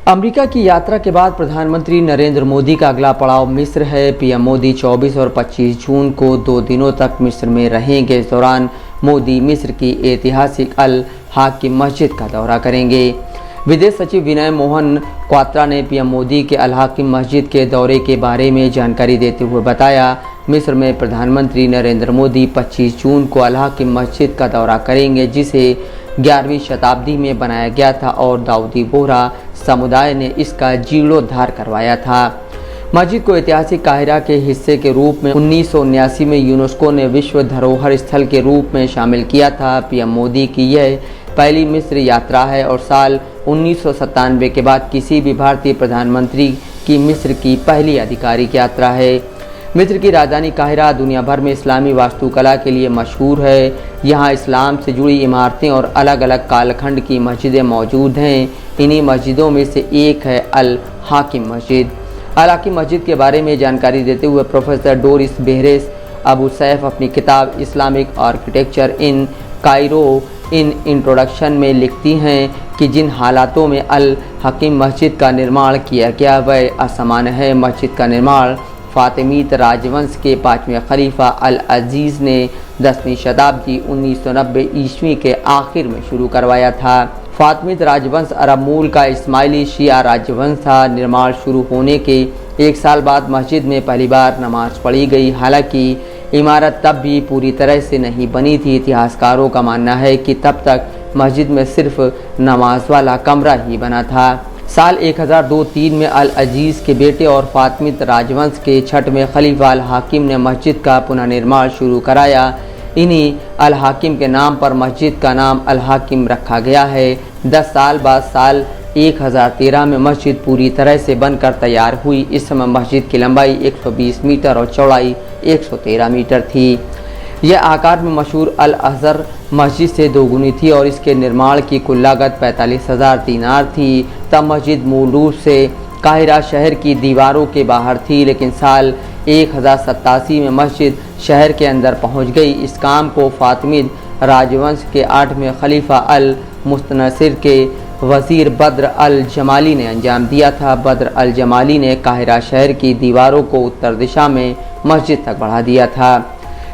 America की यात्रा के बाद प्रधानमंत्री नरेंद्र मोदी का अगला पड़ाव मिस्र है। पीएम मोदी 24 और 25 जून को 2 दिनों तक मिस्र में रहेंगे। इस दौरान मोदी मिस्र की ऐतिहासिक अल हाकिम मस्जिद का दौरा करेंगे। विदेश सचिव विनय मोहन क्वात्रा ने पीएम मोदी के अल हाकिम मस्जिद के दौरे के बारे में जानकारी देते हुए बताया, मिस्र में प्रधानमंत्री नरेंद्र मोदी 25 जून को अल हाकिम मस्जिद का दौरा करेंगे, जिसे 11वीं शताब्दी में बनाया गया था और दाऊदी बोहरा समुदाय ने इसका जीर्णोद्धार करवाया था। मस्जिद को ऐतिहासिक काहिरा के हिस्से के रूप में 1979 में यूनेस्को ने विश्व धरोहर स्थल के रूप में शामिल किया था। पीएम मोदी की यह पहली मिस्र यात्रा है और साल 1997 के बाद किसी भी भारतीय प्रधानमंत्री की मिस्र की पहली आधिकारिक यात्रा है। मिस्र की राजधानी काहिरा दुनिया भर में इस्लामी वास्तुकला के लिए मशहूर है। यहाँ इस्लाम से जुड़ी इमारतें और अलग अलग कालखंड की मस्जिदें मौजूद हैं। इन्हीं मस्जिदों में से एक है अल हाकिम मस्जिद। अल हाकिम मस्जिद के बारे में जानकारी देते हुए प्रोफेसर डोरिस बेहरेस अबू सैफ अपनी किताब Islamic architecture in Cairo in introduction में लिखती हैं कि जिन हालातों में अल हाकिम मस्जिद का निर्माण किया गया वह असामान्य है। मस्जिद का निर्माण फातिमीद राजवंश के 5वें खलीफा अल अजीज़ ने 10वीं शताब्दी 1990 ईस्वी के आखिर में शुरू करवाया था। फातिमीद राजवंश अरब मूल का इस्माइली शिया राजवंश था। निर्माण शुरू होने के 1 साल बाद मस्जिद में पहली बार नमाज पढ़ी गई। हालांकि इमारत तब भी पूरी तरह से नहीं बनी थी। इतिहासकारों का मानना है कि तब तक मस्जिद में सिर्फ नमाज वाला कमरा ही बना था। साल 1002-3 में अल अजीज़ के बेटे और फातिमीद राजवंश के 6वें खलीफा अल हाकिम ने मस्जिद का पुनर्निर्माण शुरू कराया। इन्हीं अल हाकिम के नाम पर मस्जिद का नाम अल हाकिम रखा गया है। 10 साल बाद साल 1013 में मस्जिद पूरी तरह से बनकर तैयार हुई। इस समय मस्जिद की लंबाई 120 मीटर और चौड़ाई 113 मीटर थी। यह आकार में मशहूर अल अज़हर मस्जिद से दोगुनी थी और इसके निर्माण की कुल लागत 45,000 दीनार थी। तब मस्जिद मूल रूप से काहिरा शहर की दीवारों के बाहर थी, लेकिन साल 1087 में मस्जिद शहर के अंदर पहुंच गई। इस काम को फातिमीद राजवंश के 8वें खलीफा अल मुस्तनसिर के वज़ीर बद्र अल जमाली ने अंजाम दिया था। बद्र अल जमाली ने काहिरा शहर की दीवारों को उत्तर दिशा में मस्जिद तक बढ़ा दिया था।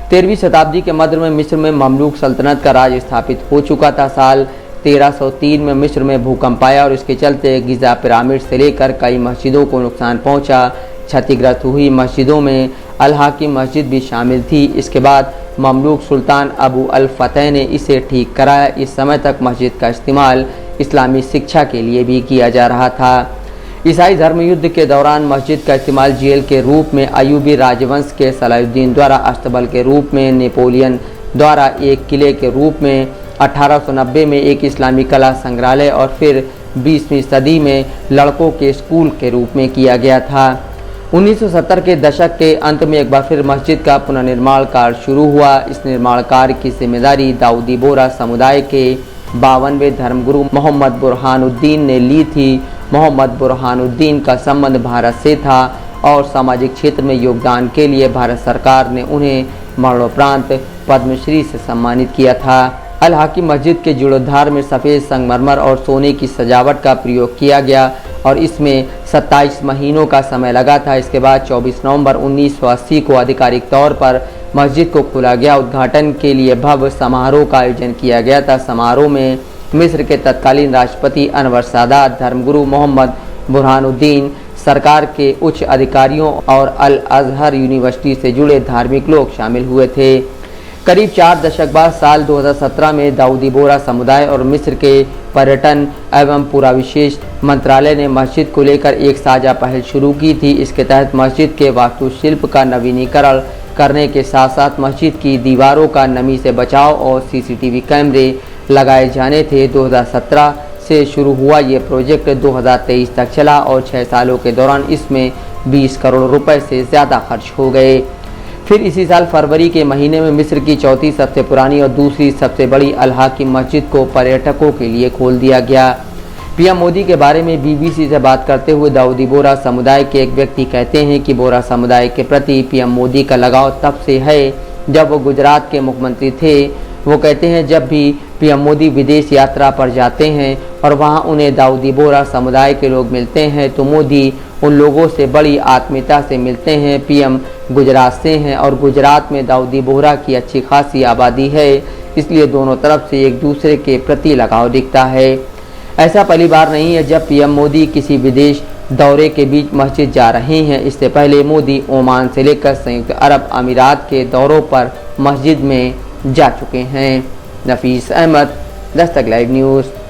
13वीं शताब्दी के मध्य में मिस्र में ममलूक सल्तनत का राज स्थापित हो चुका था। साल 1303 में मिस्र में भूकंप आया और इसके चलते गिज़ा पिरामिड से लेकर कई मस्जिदों को नुकसान पहुंचा। क्षतिग्रस्त हुई मस्जिदों में अल हाकिम मस्जिद भी शामिल थी। इसके बाद ममलूक सुल्तान अबू अल फतह ने इसे ठीक कराया। इस समय तक मस्जिद का इस्तेमाल इस्लामी शिक्षा के लिए भी किया जा रहा था। ईसाई धर्म युद्ध के दौरान मस्जिद का इस्तेमाल जेल के रूप में, अयूबी राजवंश के सलाहुद्दीन द्वारा अस्तबल के रूप में, नेपोलियन द्वारा एक किले के रूप में, 1890 में एक इस्लामी कला संग्रहालय और फिर 20वीं सदी में लड़कों के स्कूल के रूप में किया गया था। 1970 के दशक के अंत में एक बार फिर मस्जिद का पुनर्निर्माण कार्य शुरू हुआ। इस निर्माण कार्य की जिम्मेदारी दाऊदी बोहरा समुदाय के 52वें धर्मगुरु मोहम्मद बुरहानुद्दीन ने ली थी। मोहम्मद बुरहानुद्दीन का संबंध भारत से था और सामाजिक क्षेत्र में योगदान के लिए भारत सरकार ने उन्हें मरणोपरांत पद्मश्री से सम्मानित किया था। अल हाकिम मस्जिद के जीर्णोद्धार में सफ़ेद संगमरमर और सोने की सजावट का प्रयोग किया गया और इसमें 27 महीनों का समय लगा था। इसके बाद 24 नवंबर 1980 को आधिकारिक तौर पर मस्जिद को खोला गया। उद्घाटन के लिए भव्य समारोह का आयोजन किया गया था। समारोह में मिस्र के तत्कालीन राष्ट्रपति अनवर सादात, धर्मगुरु मोहम्मद बुरहानुद्दीन, सरकार के उच्च अधिकारियों और अल अज़हर यूनिवर्सिटी से जुड़े धार्मिक लोग शामिल हुए थे। करीब 4 दशक बाद साल 2017 में दाऊदी बोहरा समुदाय और मिस्र के पर्यटन एवं पुराविशेष मंत्रालय ने मस्जिद को लेकर एक साझा पहल शुरू की थी। इसके तहत मस्जिद के वास्तुशिल्प का नवीनीकरण करने के साथ साथ मस्जिद की दीवारों का नमी से बचाव और CCTV कैमरे लगाए जाने थे। 2017 से शुरू हुआ ये प्रोजेक्ट 2023 तक चला और 6 सालों के दौरान इसमें 20 करोड़ रुपए से ज़्यादा खर्च हो गए। फिर इसी साल फरवरी के महीने में मिस्र की चौथी सबसे पुरानी और दूसरी सबसे बड़ी अल हाकिम मस्जिद को पर्यटकों के लिए खोल दिया गया। पीएम मोदी के बारे में BBC से बात करते हुए दाऊदी बोहरा समुदाय के एक व्यक्ति कहते हैं कि बोहरा समुदाय के प्रति पीएम मोदी का लगाव तब से है जब वो गुजरात के मुख्यमंत्री थे। वो कहते हैं जब भी पीएम मोदी विदेश यात्रा पर जाते हैं और वहां उन्हें दाऊदी बोहरा समुदाय के लोग मिलते हैं तो मोदी उन लोगों से बड़ी आत्मीयता से मिलते हैं। पीएम गुजरात से हैं और गुजरात में दाऊदी बोहरा की अच्छी खासी आबादी है, इसलिए दोनों तरफ से एक दूसरे के प्रति लगाव दिखता है। ऐसा पहली बार नहीं है जब पीएम मोदी किसी विदेश दौरे के बीच मस्जिद जा रहे हैं। इससे पहले मोदी ओमान से लेकर संयुक्त अरब अमीरात के दौरों पर मस्जिद में जा चुके हैं। नफीस अहमद, दस्तक लाइव न्यूज़।